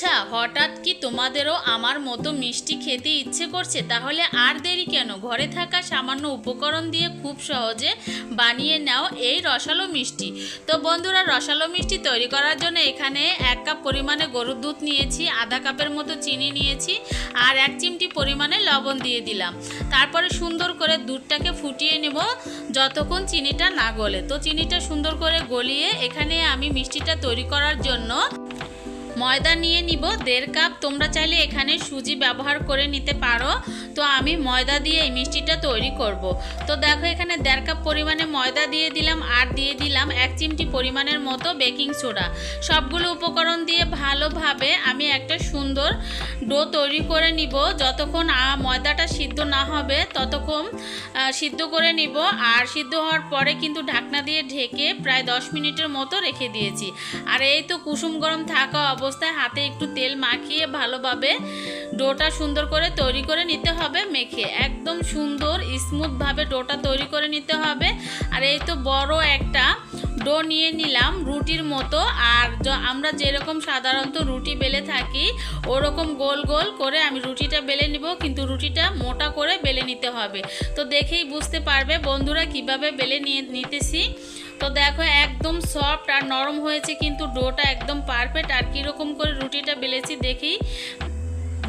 আচ্ছা, হঠাৎ কি তোমাদেরও আমার মতো মিষ্টি খেতে ইচ্ছে করছে? তাহলে আর দেরি কেন, ঘরে থাকা সামান্য উপকরণ দিয়ে খুব সহজে বানিয়ে নাও এই রসালো মিষ্টি। তো বন্ধুরা, রসালো মিষ্টি তৈরি করার জন্য এখানে 1 কাপ পরিমাণে গরুর দুধ নিয়েছি, আধা কাপের মতো চিনি নিয়েছি আর 1 চিমটি পরিমাণে লবণ দিয়ে দিলাম। তারপরে সুন্দর করে দুধটাকে ফুটিয়ে নেব যতক্ষণ চিনিটা না গলে। তো চিনিটা সুন্দর করে গলিয়ে এখানে আমি মিষ্টিটা তৈরি করার জন্য ময়দা নিয়ে নিব 1.5 কাপ। তোমরা চাইলে এখানে সুজি ব্যবহার করে নিতে পারো। তো আমি ময়দা দিয়ে এই মিষ্টিটা তৈরি করব। তো দেখো, এখানে 1.5 কাপ পরিমাণে ময়দা দিয়ে দিলাম আর দিয়ে দিলাম 1 চিমটি পরিমাণের মতো বেকিং সোডা। সবগুলো উপকরণ দিয়ে ভালোভাবে আমি একটা সুন্দর ডো তৈরি করে নিব। যতক্ষণ ময়দাটা সিদ্ধ না হবে ততক্ষণ সিদ্ধ করে নিব। আর সিদ্ধ হওয়ার পরে কিন্তু ঢাকনা দিয়ে ঢেকে প্রায় 10 মিনিটের মতো রেখে দিয়েছি। আর এই তো কুসুম গরম থাকা অবস্থায় হাতে একটু তেল মাখিয়ে ভালোভাবে ডোটা সুন্দর করে তৈরি করে নিতে হবে। মেখে একদম সুন্দর স্মুথভাবে ডোটা তৈরি করে নিতে হবে। আর এই তো বড় একটা ডো নিয়ে নিলাম রুটির মতো। আর আমরা যেরকম সাধারণত রুটি বেলে থাকি ওরকম গোল গোল করে আমি রুটিটা বেলে নিব, কিন্তু রুটিটা মোটা করে বেলে নিতে হবে। তো দেখেই বুঝতে পারবে বন্ধুরা কিভাবে বেলে নিতেছি। তো দেখো, একদম সফট আর নরম হয়েছে, কিন্তু ডোটা একদম পারফেক্ট। আর কীরকম করে রুটিটা বেলেছি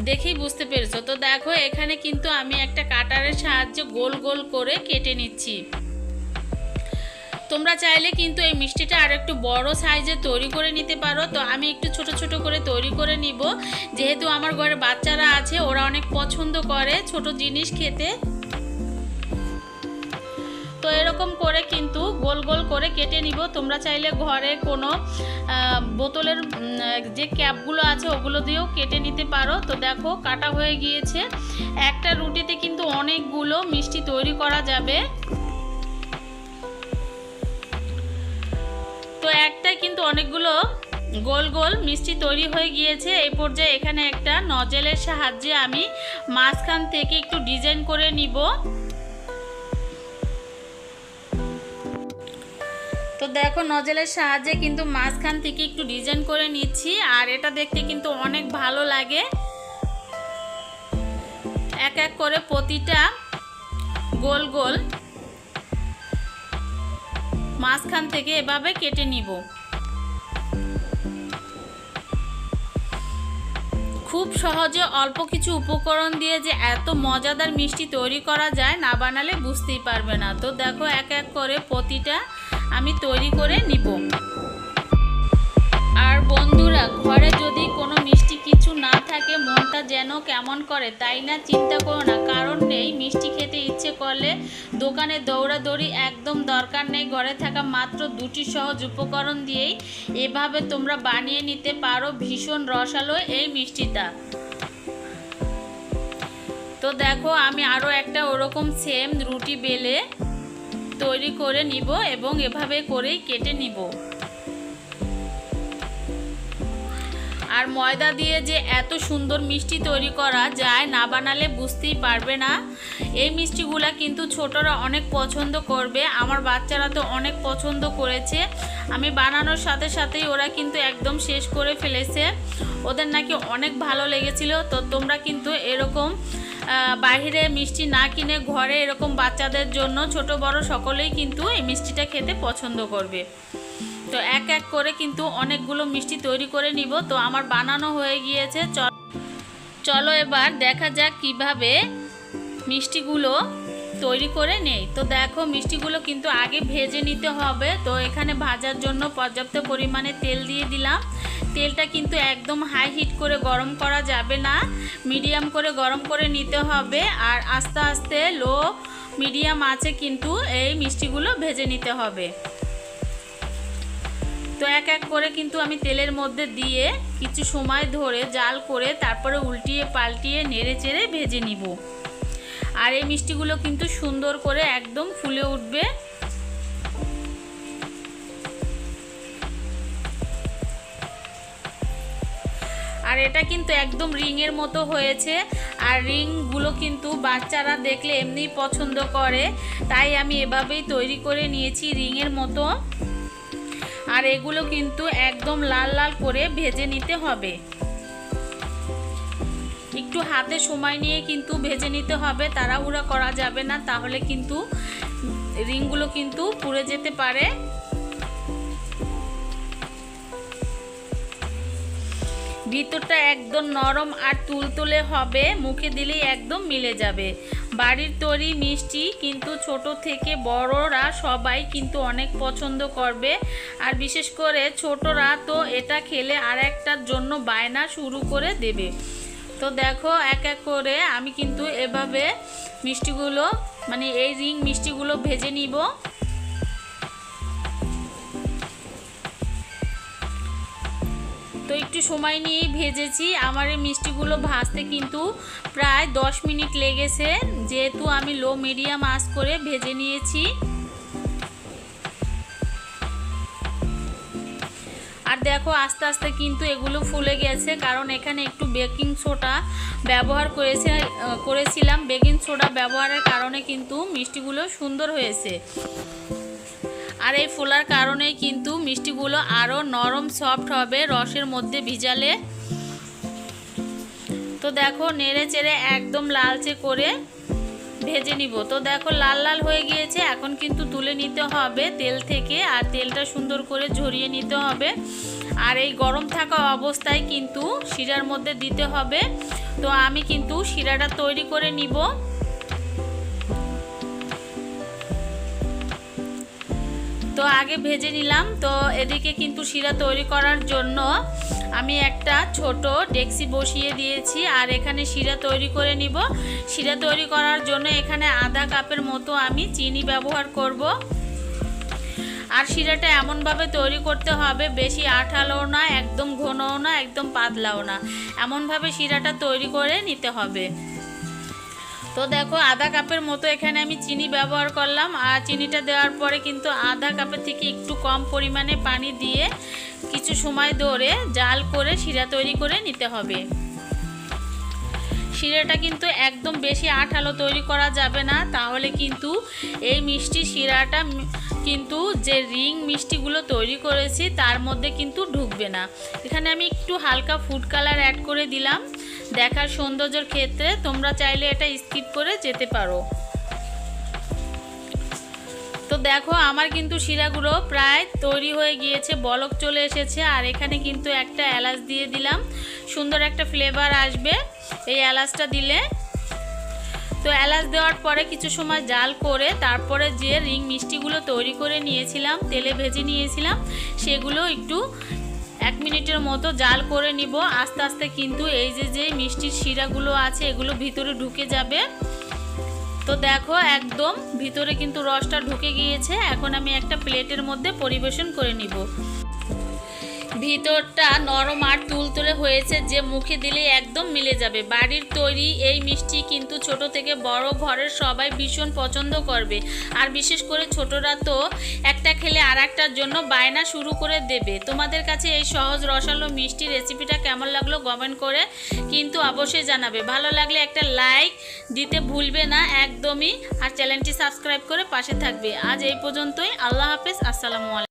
দেখেই বুঝতে পেরেছো। তো দেখো, এখানে কিন্তু আমি একটা কাটারের সাহায্যে গোল গোল করে কেটে নিচ্ছি। তোমরা চাইলে কিন্তু এই মিষ্টিটা আর একটু বড় সাইজে তৈরি করে নিতে পারো। তো আমি একটু ছোট ছোট করে তৈরি করে নিব, যেহেতু আমার ঘরে বাচ্চারা আছে, ওরা অনেক পছন্দ করে ছোট জিনিস খেতে। তো এরকম করে কিন্তু গোল গোল করে কেটে নিব। তোমরা চাইলে ঘরে কোনো বোতলের যে ক্যাপগুলো আছে ওগুলো দিয়েও কেটে নিতে পারো। তো দেখো, কাটা হয়ে গিয়েছে। একটা রুটিতে কিন্তু অনেকগুলো মিষ্টি তৈরি করা যাবে। তো একটাই কিন্তু অনেকগুলো গোল গোল মিষ্টি তৈরি হয়ে গিয়েছে। এই পর্যায়ে এখানে একটা নজেলের সাহায্যে আমি মাঝখান থেকে একটু ডিজাইন করে নিব। তো দেখো, নজেলের সাহায্যে কিন্তু মাঝখান থেকে একটু ডিজাইন করে নিচ্ছি। আর এটা দেখতে কিন্তু অনেক ভালো লাগে। এক এক করে প্রতিটা গোল গোল মাঝখান থেকে এভাবে কেটে নিব। খুব সহজে অল্প কিছু উপকরণ দিয়ে যে এত মজাদার মিষ্টি তৈরি করা যায়, না বানালে বুঝতেই পারবে না। তো দেখো, এক এক করে প্রতিটা আমি তৈরি করে নিব। আর বন্ধুরা, ঘরে যদি কোনো মিষ্টি কিছু না থাকে মনটা যেন কেমন করে, তাই না? চিন্তা করো না, কারণ নেই। মিষ্টি খেতে ইচ্ছে করলে দোকানে দৌড়াদৌড়ি একদম দরকার নেই। ঘরে থাকা মাত্র 2টি সহজ উপকরণ দিয়েই এভাবে তোমরা বানিয়ে নিতে পারো ভীষণ রসালো এই মিষ্টিটা। তো দেখো, আমি আরও একটা ওরকম সেম রুটি বেলে তৈরি করে নিব এবং এভাবে করেই কেটে নিব। আর ময়দা দিয়ে যে এত সুন্দর মিষ্টি তৈরি করা যায়, না বানালে বুঝতেই পারবে না। এই মিষ্টিগুলা কিন্তু ছোটরা অনেক পছন্দ করবে। আমার বাচ্চারা তো অনেক পছন্দ করেছে। আমি বানানোর সাথে সাথেই ওরা কিন্তু একদম শেষ করে ফেলেছে। ওদের নাকি অনেক ভালো লেগেছিল। তো তোমরা কিন্তু এরকম বাইরে মিষ্টি না কিনে ঘরে এরকম বাচ্চাদের জন্য ছোট বড় সকলেই কিন্তু এই মিষ্টিটা খেতে পছন্দ করবে। তো এক এক করে কিন্তু অনেকগুলো মিষ্টি তৈরি করে নিব। তো আমার বানানো হয়ে গিয়েছে। চলো এবার দেখা যাক কিভাবে মিষ্টিগুলো তৈরি করে নেই। তো দেখো, মিষ্টিগুলো কিন্তু আগে ভেজে নিতে হবে। তো এখানে ভাজার জন্য পর্যাপ্ত পরিমাণে তেল দিয়ে দিলাম। তেলটা কিন্তু একদম হাই হিট করে গরম করা যাবে না, মিডিয়াম করে গরম করে নিতে হবে। আর আস্তে আস্তে লো মিডিয়াম আঁচে কিন্তু এই মিষ্টিগুলো ভেজে নিতে হবে। তো এক এক করে কিন্তু আমি তেলের মধ্যে দিয়ে কিছু সময় ধরে জাল করে তারপরে উল্টিয়ে পাল্টিয়ে নেড়ে চেড়ে ভেজে নিব। আর এই মিষ্টিগুলো কিন্তু সুন্দর করে একদম ফুলে উঠবে। আর এটা কিন্তু একদম রিংয়ের মতো হয়েছে। আর রিংগুলো কিন্তু বাচ্চারা দেখলে এমনিই পছন্দ করে, তাই আমি এভাবেই তৈরি করে নিয়েছি রিংয়ের মতো। আর এগুলো কিন্তু একদম লাল লাল করে ভেজে নিতে হবে। একটু হাতে সময় নিয়ে কিন্তু ভেজে নিতে হবে, তাড়াহুড়া করা যাবে না, তাহলে কিন্তু রিংগুলো কিন্তু পুড়ে যেতে পারে। ভিতরটা একদম নরম আর তুলতুলে হবে, মুখে দিলেই একদম মিলে যাবে। বাড়ির তৈরি মিষ্টি কিন্তু ছোট থেকে বড়রা সবাই কিন্তু অনেক পছন্দ করবে, আর বিশেষ করে ছোটরা তো এটা খেলে আর একটার জন্য বায়না শুরু করে দেবে। তো দেখো এক এক করে আমি কিন্তু এভাবে মিষ্টিগুলো মানে এই রিং মিষ্টিগুলো ভেজে নিব। তো একটু সময় নিয়ে ভেজেছি, আমার এই মিষ্টিগুলো ভাজতে কিন্তু প্রায় 10 মিনিট লেগেছে, যেহেতু আমি লো মিডিয়াম আঁচ করে ভেজে নিয়েছি। আর দেখো আস্তে আস্তে কিন্তু এগুলো ফুলে গেছে, কারণ এখানে একটু বেকিং সোডা ব্যবহার করেছিলাম। বেকিং সোডা ব্যবহারের কারণে কিন্তু মিষ্টিগুলো সুন্দর হয়েছে, আর এই ফোলার কারণে কিন্তু মিষ্টিগুলো আরও নরম সফট হবে রসের মধ্যে ভিজালে। তো দেখো নেড়ে চেড়ে একদম লালচে করে ভেজে নিব। তো দেখো লাল লাল হয়ে গিয়েছে, এখন কিন্তু তুলে নিতে হবে তেল থেকে, আর তেলটা সুন্দর করে ঝরিয়ে নিতে হবে। আর এই গরম থাকা অবস্থায় কিন্তু শিরার মধ্যে দিতে হবে। তো আমি কিন্তু শিরাটা তৈরি করে নিব। তো আগে ভেজে নিলাম। তো এদিকে কিন্তু শিরা তৈরি করার জন্য আমি একটা ছোট ডেকচি বসিয়ে দিয়েছি, আর এখানে শিরা তৈরি করে নিব। শিরা তৈরি করার জন্য এখানে আধা কাপের মতো আমি চিনি ব্যবহার করব। আর শিরাটা এমনভাবে তৈরি করতে হবে, বেশি আঠালোও না, একদম ঘনও না, একদম পাতলাও না, এমনভাবে শিরাটা তৈরি করে নিতে হবে। তো দেখো আধা কাপের মতো এখানে আমি চিনি ব্যবহার করলাম, আর চিনিটা দেওয়ার পরে কিন্তু আধা কাপের থেকে একটু কম পরিমাণে পানি দিয়ে কিছু সময় ধরে জাল করে শিরা তৈরি করে নিতে হবে। শিরাটা কিন্তু একদম বেশি আঠালো তৈরি করা যাবে না, তাহলে কিন্তু এই মিষ্টি শিরাটা কিন্তু যে রিং মিষ্টিগুলো তৈরি করেছি তার মধ্যে কিন্তু ঢুকবে না। এখানে আমি একটু হালকা ফুড কালার অ্যাড করে দিলাম দেখার সৌন্দর্যের ক্ষেত্রে, তোমরা চাইলে এটা স্কিপ করে যেতে পারো। তো দেখো আমার কিন্তু শিরাগুলো প্রায় তৈরি হয়ে গিয়েছে, বলক চলে এসেছে। আর এখানে কিন্তু একটা এলাচ দিয়ে দিলাম, সুন্দর একটা ফ্লেভার আসবে এই এলাচটা দিলে। তো এলাচ দেওয়ার পরে কিছু সময় জাল করে তারপরে যে রিং মিষ্টিগুলো তৈরি করে নিয়েছিলাম, তেলে ভেজে নিয়েছিলাম, সেগুলো একটু 1 মিনিটের মতো জাল করে নিব। আস্তে আস্তে কিন্তু এই যে মিষ্টির শিরাগুলো আছে এগুলো ভিতরে ঢুকে যাবে। তো দেখো একদম ভিতরে কিন্তু রসটা ঢুকে গিয়েছে। এখন আমি একটা প্লেটের মধ্যে পরিবেশন করে নিব। ভিতরটা নরম আর তুলতুলে হয়েছে, যে মুখে দিলে একদম মিলে যাবে। বাড়ির তৈরি এই মিষ্টি কিন্তু ছোট থেকে বড় ঘরের সবাই ভীষণ পছন্দ করবে, আর বিশেষ করে ছোটরা তো একটা খেলে আর একটার জন্য বায়না শুরু করে দেবে। তোমাদের কাছে এই সহজ রসালো মিষ্টি রেসিপিটা কেমন লাগলো কমেন্ট করে কিন্তু অবশ্যই জানাবে। ভালো লাগলে একটা লাইক দিতে ভুলবে না একদমই, আর চ্যানেলটি সাবস্ক্রাইব করে পাশে থাকবে। আজ এই পর্যন্তই, আল্লাহ হাফেজ, আসসালামু আলাইকুম।